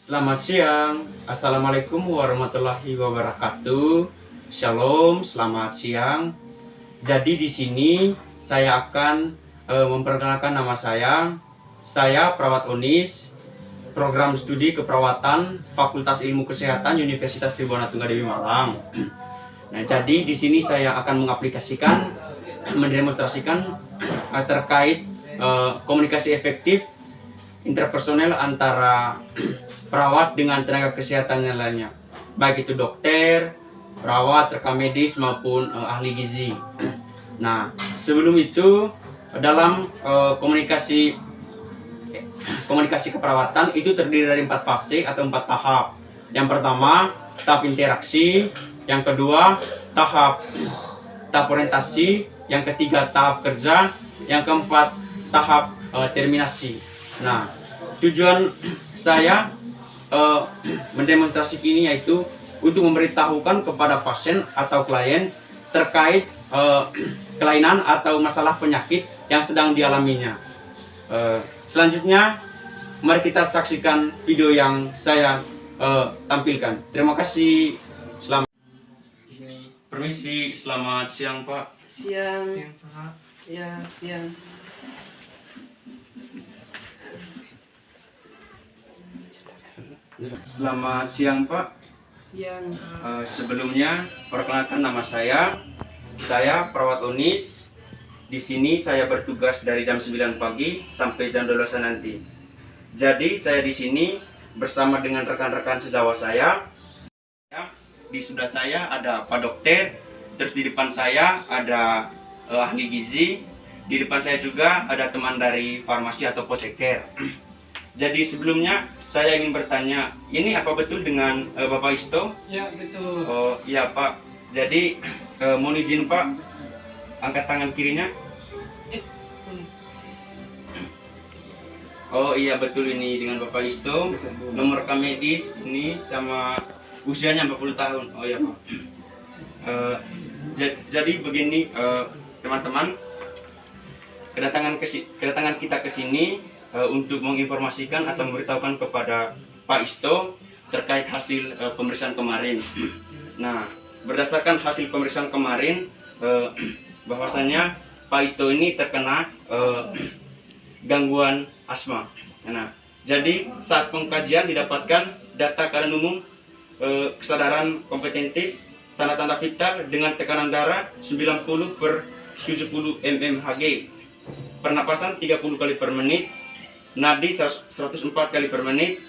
Selamat siang, Assalamualaikum warahmatullahi wabarakatuh. Shalom, selamat siang. Jadi di sini saya akan memperkenalkan nama saya. Saya perawat Unis, program studi keperawatan Fakultas Ilmu Kesehatan Universitas Tribunatunggal Dewi Malang. Nah, jadi di sini saya akan mendemonstrasikan terkait komunikasi efektif interpersonel antara perawat dengan tenaga kesehatan yang lainnya, baik itu dokter, perawat, rekam medis maupun ahli gizi. Nah, sebelum itu dalam komunikasi keperawatan itu terdiri dari 4 fase atau 4 tahap. Yang pertama, tahap interaksi, yang kedua, tahap orientasi, yang ketiga, tahap kerja, yang keempat, tahap terminasi. Nah, tujuan saya mendemonstrasikan ini yaitu untuk memberitahukan kepada pasien atau klien terkait kelainan atau masalah penyakit yang sedang dialaminya. Selanjutnya, mari kita saksikan video yang saya tampilkan. Terima kasih. Selamat. Permisi, selamat siang Pak. Siang. Siang Pak. Ya, siang. Selamat siang Pak. Siang. Sebelumnya perkenalkan nama saya. Saya perawat Unis. Di sini saya bertugas dari jam 9 pagi sampai jam 12 nanti. Jadi saya di sini bersama dengan rekan-rekan sejawat saya. Di sebelah saya ada Pak Dokter. Terus di depan saya ada ahli gizi. Di depan saya juga ada teman dari farmasi atau apoteker. Jadi sebelumnya saya ingin bertanya, ini apa betul dengan Bapak Isto? Ya, betul. Oh iya Pak. Jadi mohon izin Pak, angkat tangan kirinya. Oh iya betul, ini dengan Bapak Isto. Nomor rekam medis ini sama usianya 40 tahun. Oh iya Pak. Jadi begini teman-teman, kedatangan kita ke sini untuk menginformasikan atau memberitahukan kepada Pak Isto terkait hasil pemeriksaan kemarin. Nah, berdasarkan hasil pemeriksaan kemarin, bahwasannya Pak Isto ini terkena gangguan asma. Nah, jadi saat pengkajian didapatkan data keadaan umum, kesadaran kompetentis, tanda-tanda vital dengan tekanan darah 90/70 mmHg, pernapasan 30 kali per menit, nadi 104 kali per menit,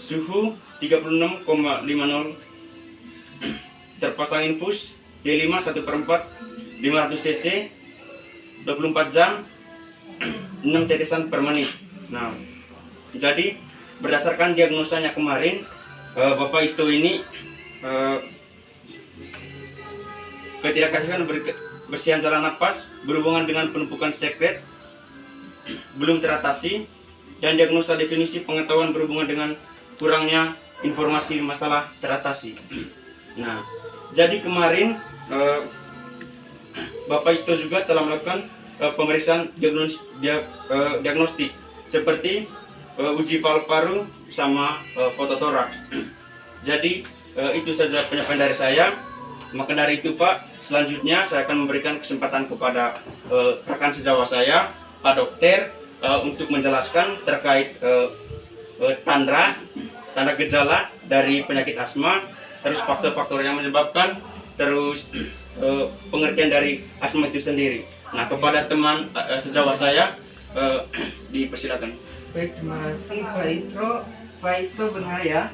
suhu 36,50, terpasang infus D5 1/4 500 cc 24 jam 6 tetesan per menit. Nah, jadi berdasarkan diagnosanya kemarin, Bapak Isto ini ketidakhasilan bersihan saluran nafas berhubungan dengan penumpukan sekret belum teratasi, dan diagnosa definisi pengetahuan berhubungan dengan kurangnya informasi masalah teratasi. Nah, jadi kemarin Bapak Isto juga telah melakukan pemeriksaan diagnostik seperti uji paru-paru sama fototoraks. Jadi itu saja penyampaian dari saya. Maka dari itu Pak, selanjutnya saya akan memberikan kesempatan kepada rekan sejawat saya, Pak Dokter, untuk menjelaskan terkait tanda gejala dari penyakit asma, terus faktor-faktor yang menyebabkan, terus pengertian dari asma itu sendiri. Nah, kepada teman sejawat saya, dipersilakan. Baik, terima kasih Pak Isto. Pak Isto benar ya?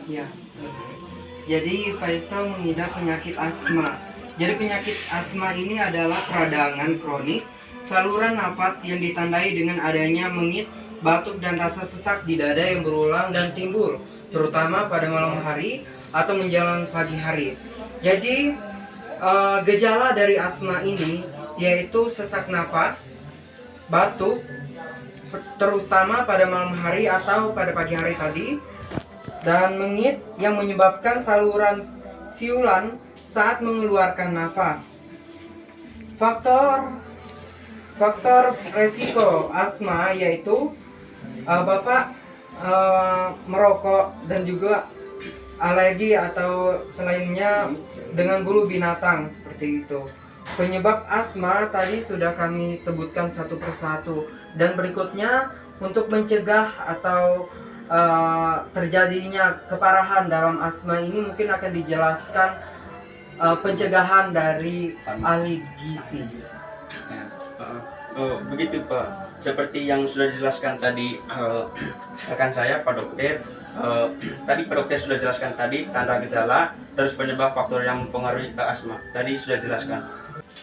Ya. Jadi Pak Isto mengidap penyakit asma. Jadi penyakit asma ini adalah peradangan kronik saluran nafas yang ditandai dengan adanya mengit, batuk, dan rasa sesak di dada yang berulang dan timbul, terutama pada malam hari atau menjelang pagi hari. Jadi gejala dari asma ini yaitu sesak nafas, batuk, terutama pada malam hari atau pada pagi hari tadi, dan mengit yang menyebabkan saluran siulan saat mengeluarkan nafas. Faktor resiko asma yaitu Bapak merokok dan juga alergi atau selainnya dengan bulu binatang seperti itu. Penyebab asma tadi sudah kami sebutkan satu persatu, dan berikutnya untuk mencegah atau terjadinya keparahan dalam asma ini mungkin akan dijelaskan pencegahan dari ahli gizi. Begitu Pak, seperti yang sudah dijelaskan tadi rekan saya Pak Dokter. Tadi Pak Dokter sudah jelaskan tadi tanda gejala, terus penyebab faktor yang mempengaruhi ke asma. Tadi sudah jelaskan.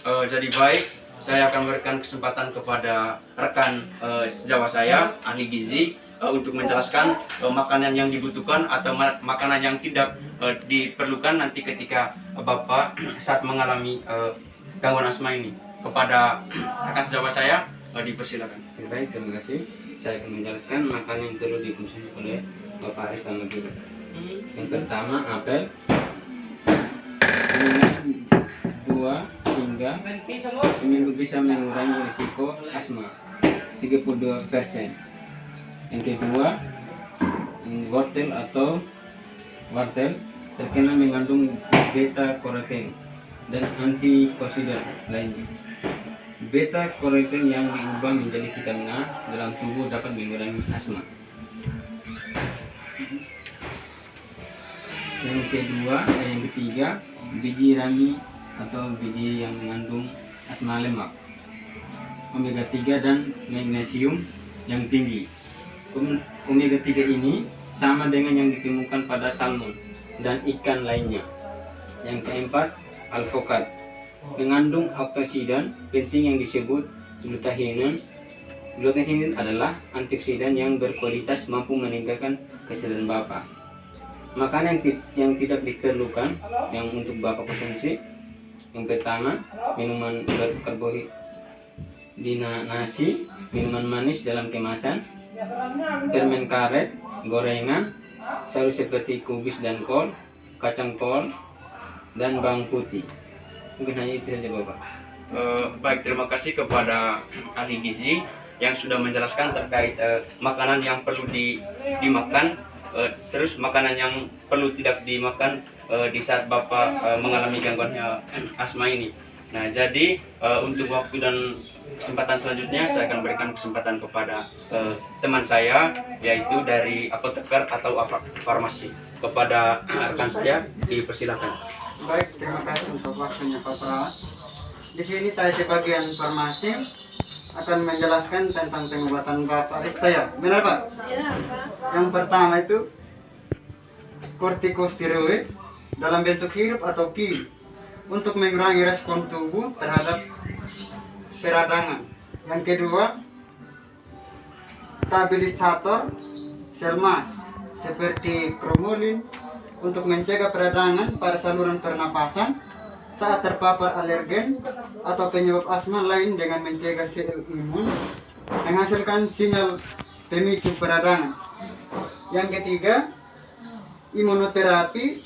Jadi baik, saya akan memberikan kesempatan kepada rekan sejawat saya, ahli gizi, untuk menjelaskan makanan yang dibutuhkan atau makanan yang tidak diperlukan nanti ketika Bapak saat mengalami gangguan asma ini. Kepada rekan sejawat saya, dipersilakan. Baik, terima kasih. Saya akan menjelaskan makanan yang perlu dikonsumsi oleh Bapak Aris dan Ibu. Yang pertama, apel. Minum 2 hingga seminggu bisa mengurangi risiko asma 32%. Yang kedua, wortel atau wartel terkena mengandung beta karoten dan antioksidant lainnya. Beta karoten yang diubah menjadi vitamin A dalam tubuh dapat mengurangi asma. Yang ketiga, biji rami atau biji yang mengandung asma lemak, omega 3 dan magnesium yang tinggi. Omega 3 ini sama dengan yang ditemukan pada salmon dan ikan lainnya. Yang keempat, alpukat mengandung antioksidan penting yang disebut glutathione. Glutathione adalah antioksidan yang berkualitas mampu meningkatkan kesadaran Bapak. Makanan yang tidak diperlukan yang untuk Bapak konsumsi, yang pertama, minuman berkarbohidrat, nasi, minuman manis dalam kemasan, permen karet, gorengan, sayur seperti kubis dan kol, kacang kol, dan bawang putih. Mungkin hanya itu saja Bapak. Baik, terima kasih kepada ahli gizi yang sudah menjelaskan terkait makanan yang perlu dimakan, terus makanan yang perlu tidak dimakan di saat Bapak mengalami gangguan asma ini. Nah, jadi untuk waktu dan kesempatan selanjutnya saya akan berikan kesempatan kepada teman saya, yaitu dari apoteker atau farmasi. Kepada rekan saya, dipersilakan. Baik, terima kasih untuk waktunya Pak Perawat. Di sini saya sebagian farmasi akan menjelaskan tentang pengobatan Bapak Rista ya. Benar Pak? Iya Pak. Yang pertama itu kortikosteroid dalam bentuk hirup atau pil untuk mengurangi respon tubuh terhadap peradangan. Yang kedua, stabilisator sel mas seperti promolin untuk mencegah peradangan pada saluran pernapasan saat terpapar alergen atau penyebab asma lain dengan mencegah sel imun menghasilkan sinyal pemicu peradangan. Yang ketiga, imunoterapi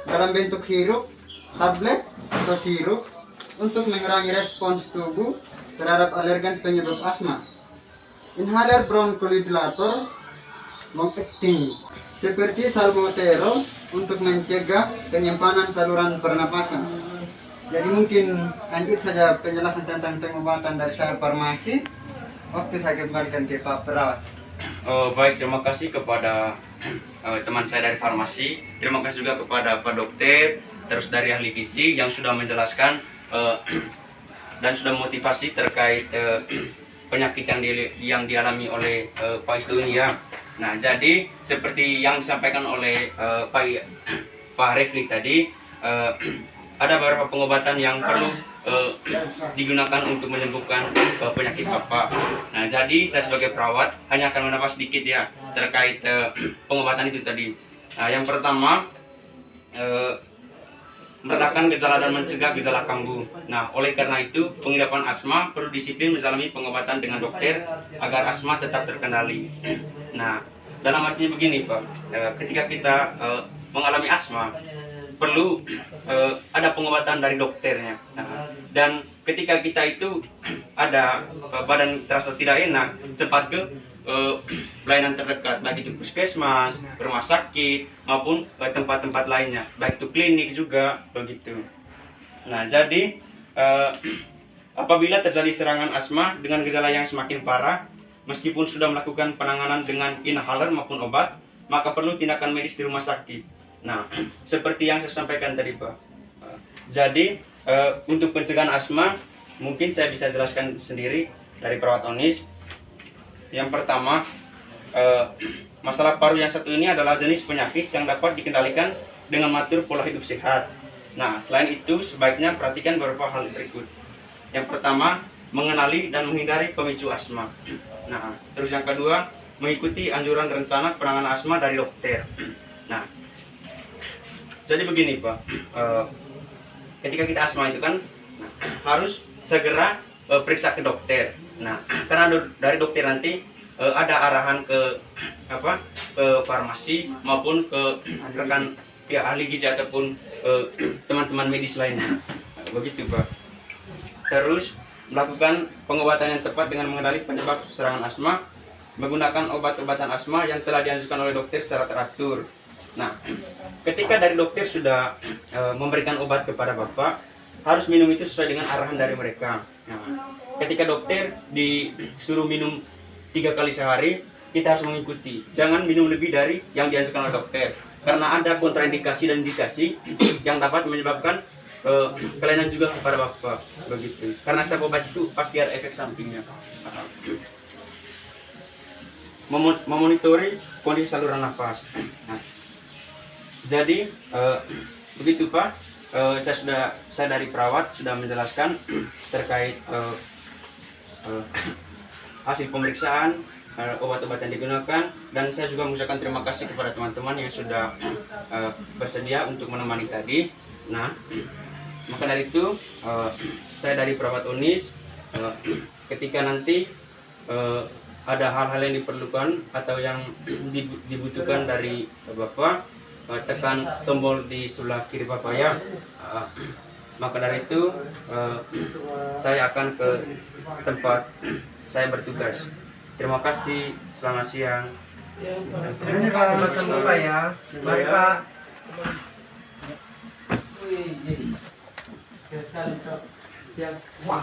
dalam bentuk hirup, tablet atau sirup untuk mengurangi respons tubuh terhadap alergen penyebab asma. Inhaler bronchodilator long-acting seperti salbutamol untuk mencegah penyimpanan saluran pernapasan. Jadi mungkin lanjut saja penjelasan tentang pengobatan dari saya farmasi. Waktu saya kembalikan ke Pak Perawat. Baik, terima kasih kepada teman saya dari farmasi. Terima kasih juga kepada Pak Dokter, terus dari ahli gizi yang sudah menjelaskan dan sudah motivasi terkait penyakit yang dialami oleh Pak Istu ini ya. Nah, jadi seperti yang disampaikan oleh Pak Refli tadi, ada beberapa pengobatan yang perlu digunakan untuk menyembuhkan penyakit Bapak. Nah, jadi saya sebagai perawat hanya akan menambah sedikit ya terkait pengobatan itu tadi. Nah, yang pertama, meredakan gejala dan mencegah gejala kambuh. Nah, oleh karena itu pengidapan asma perlu disiplin menjalani pengobatan dengan dokter agar asma tetap terkendali. Nah, dalam artinya begini Pak, ketika kita mengalami asma perlu ada pengobatan dari dokternya. Nah, dan ketika kita itu ada badan terasa tidak enak, cepat ke pelayanan terdekat, baik itu puskesmas, rumah sakit maupun tempat-tempat lainnya, baik itu klinik juga begitu. Nah, jadi apabila terjadi serangan asma dengan gejala yang semakin parah, meskipun sudah melakukan penanganan dengan inhaler maupun obat, maka perlu tindakan medis di rumah sakit. Nah, seperti yang saya sampaikan tadi, Pak. Jadi untuk pencegahan asma mungkin saya bisa jelaskan sendiri dari perawat Onis. Yang pertama, masalah paru yang satu ini adalah jenis penyakit yang dapat dikendalikan dengan mengatur pola hidup sehat. Nah, selain itu sebaiknya perhatikan beberapa hal berikut. Yang pertama, mengenali dan menghindari pemicu asma. Nah, terus yang kedua, mengikuti anjuran rencana penanganan asma dari dokter. Nah, jadi begini, Pak. Ketika kita asma itu kan harus segera periksa ke dokter. Nah, karena dari dokter nanti ada arahan ke farmasi maupun ke rekan pihak ahli gizi ataupun teman-teman medis lainnya. Begitu, Pak. Terus melakukan pengobatan yang tepat dengan mengenali penyebab serangan asma, menggunakan obat-obatan asma yang telah dianjurkan oleh dokter secara teratur. Nah, ketika dari dokter sudah memberikan obat kepada Bapak, harus minum itu sesuai dengan arahan dari mereka. Nah, ketika dokter disuruh minum 3 kali sehari, kita harus mengikuti. Jangan minum lebih dari yang dianjurkan oleh dokter, karena ada kontraindikasi dan indikasi yang dapat menyebabkan kelainan juga kepada Bapak. Begitu. Karena setiap obat itu pasti ada efek sampingnya. Memonitori kondisi saluran nafas. Nah, jadi begitu, Pak. Saya dari perawat sudah menjelaskan terkait hasil pemeriksaan, obat-obat yang digunakan, dan saya juga mengucapkan terima kasih kepada teman-teman yang sudah bersedia untuk menemani tadi. Nah, maka dari itu saya dari perawat Unis, ketika nanti ada hal-hal yang diperlukan atau yang dibutuhkan dari Bapak, tekan tombol di sebelah kiri Bapak ya. Maka dari itu saya akan ke tempat saya bertugas. Terima kasih, selamat siang. Ini kalau ketemu Pak ya. Mari Pak. Wah,